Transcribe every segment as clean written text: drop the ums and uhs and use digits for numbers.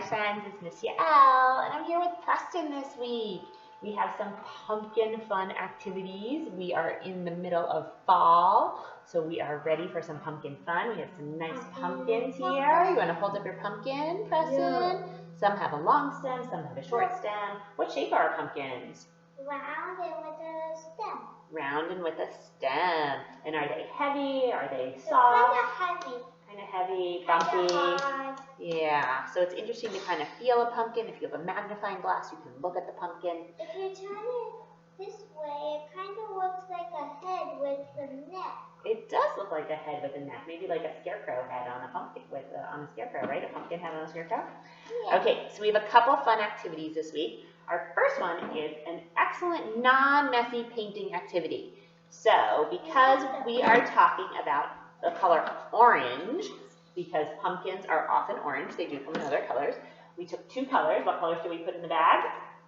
friends, it's Miss Yael, and I'm here with Preston this week. We have some pumpkin fun activities. We are in the middle of fall, so we are ready for some pumpkin fun. We have some nice pumpkins here. You want to hold up your pumpkin, Preston? Yeah. Some have a long stem, some have a short stem. What shape are our pumpkins? Round and with a stem. Round and with a stem. And are they heavy? Are they soft? Kind of heavy, bumpy. Yeah, so it's interesting to kind of feel a pumpkin. If you have a magnifying glass, you can look at the pumpkin. If you turn it this way, it kind of looks like a head with a neck. It does look like a head with a neck, maybe like a scarecrow head on a pumpkin on a scarecrow, right? A pumpkin head on a scarecrow. Yeah. Okay, so we have a couple fun activities this week. Our first one is an excellent non-messy painting activity. So because we are talking about the color orange, because pumpkins are often orange, they do come in other colors. We took two colors. What colors do we put in the bag?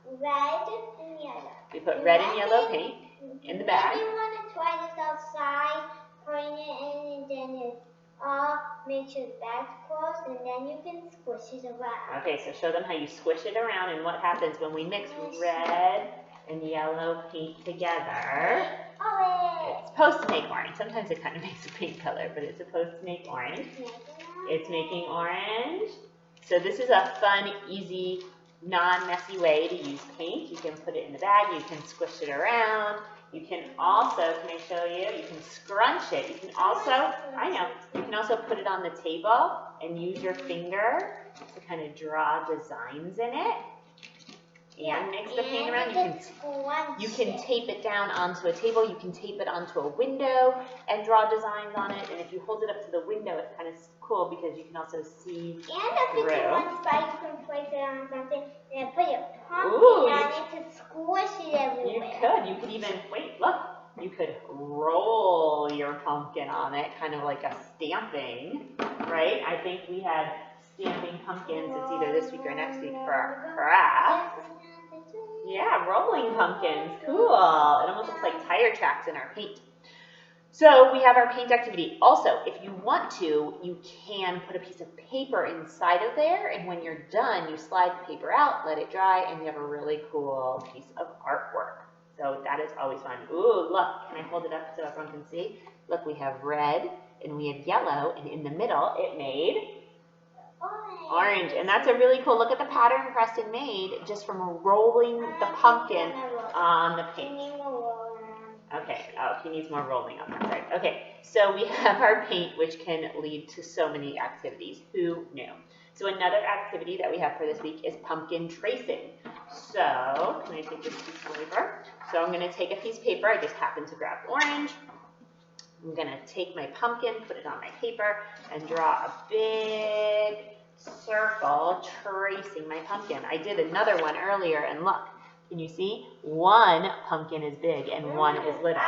Red and yellow. We put red and yellow paint in the bag. Maybe you want to try this outside, putting it in, and then it all make sure the bag's closed, and then you can squish it around. Okay, so show them how you squish it around and what happens when we mix red and yellow paint together. It's supposed to make orange. Sometimes it kind of makes a pink color, but it's supposed to make orange. It's making orange. So this is a fun, easy, non-messy way to use paint. You can put it in the bag. You can squish it around. You can also, can I show you? You can scrunch it. You can also, you can also put it on the table and use your finger to kind of draw designs in it. And mix the paint around. You can tape it down onto a table. You can tape it onto a window and draw designs on it. And if you hold it up to the window, it's kind of cool because you can also see through. And if it's one spot, you can place it on something and put your pumpkin on it to squish it everywhere. You could even, wait, look. You could roll your pumpkin on it, kind of like a stamping, right? I think we had stamping pumpkins. It's either this week or next week for our craft. Yeah, rolling pumpkins, cool. It almost looks like tire tracks in our paint. So we have our paint activity. Also, if you want to, you can put a piece of paper inside of there, and when you're done, you slide the paper out, let it dry, and you have a really cool piece of artwork. So that is always fun. Ooh, look, can I hold it up so everyone can see? Look, we have red, and we have yellow, and in the middle, it made orange, and that's a really cool, look at the pattern Preston made just from rolling the pumpkin on the paint. Okay, oh, he needs more rolling on that side. Okay, so we have our paint, which can lead to so many activities. Who knew? So another activity that we have for this week is pumpkin tracing. So, can I take this piece of paper? So I'm going to take a piece of paper. I just happened to grab orange. I'm going to take my pumpkin, put it on my paper, and draw a big circle tracing my pumpkin. I did another one earlier, and look, can you see? One pumpkin is big and one is little.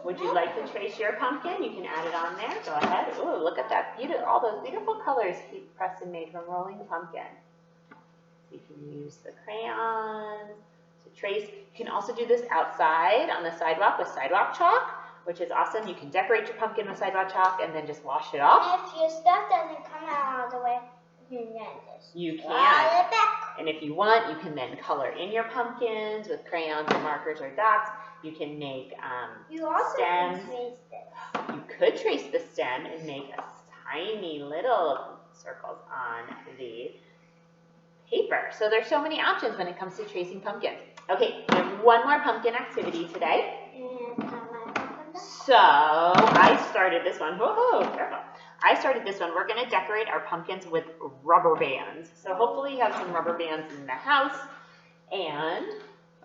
Would you like to trace your pumpkin? You can add it on there. Go ahead. Ooh, look at that beautiful, all those beautiful colors Preston made from rolling the pumpkin. So you can use the crayons to trace. You can also do this outside on the sidewalk with sidewalk chalk, which is awesome. You can decorate your pumpkin with sidewalk chalk and then just wash it off. And if your stuff doesn't come out all the way, you can. And if you want, you can then color in your pumpkins with crayons or markers or dots. You can make you also stems. Can trace this. You could trace the stem and make a tiny little circles on the paper. So there's so many options when it comes to tracing pumpkins. Okay, we have one more pumpkin activity today. So I started this one. Whoa, careful. I started this one. We're going to decorate our pumpkins with rubber bands. So hopefully you have some rubber bands in the house. And,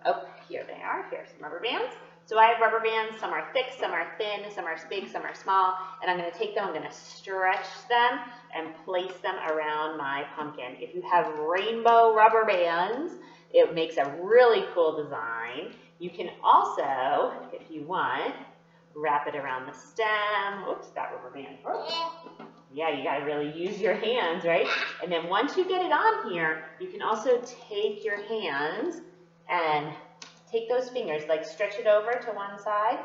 oh, here they are. Here's some rubber bands. So I have rubber bands. Some are thick, some are thin, some are big, some are small. And I'm going to take them, I'm going to stretch them and place them around my pumpkin. If you have rainbow rubber bands, it makes a really cool design. You can also, if you want, wrap it around the stem. Oops, that rubber band. Yeah, you gotta really use your hands, right? And then once you get it on here, you can also take your hands and take those fingers, like stretch it over to one side,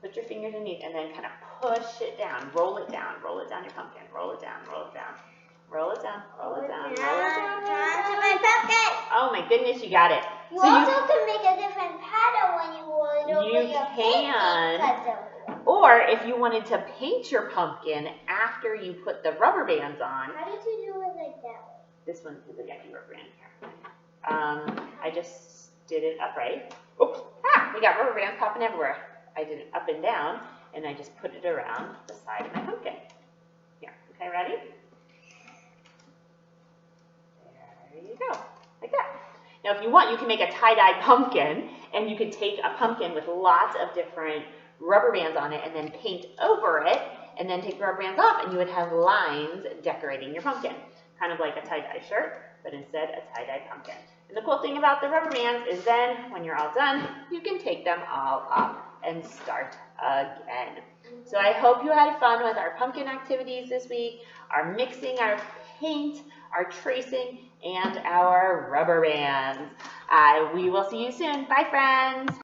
put your fingers underneath, and then kind of push it down, roll it down your pumpkin, roll it down, roll it down, roll it down, roll it down, roll it down. Oh my goodness, you got it. You So also can make a different pattern when you roll it over You your can. painting. Or if you wanted to paint your pumpkin after you put the rubber bands on. How did you do it like that? This one is a yucky rubber band here. I just did it upright. Oops, we got rubber bands popping everywhere. I did it up and down, and I just put it around the side of my pumpkin. Here, okay, ready? There you go, like that. Now, if you want, you can make a tie-dye pumpkin, and you can take a pumpkin with lots of different rubber bands on it and then paint over it, and then take the rubber bands off, and you would have lines decorating your pumpkin. Kind of like a tie-dye shirt, but instead a tie-dye pumpkin. And the cool thing about the rubber bands is then, when you're all done, you can take them all off and start again. So I hope you had fun with our pumpkin activities this week, our mixing, our paint, our tracing, and our rubber bands. We will see you soon. Bye, friends.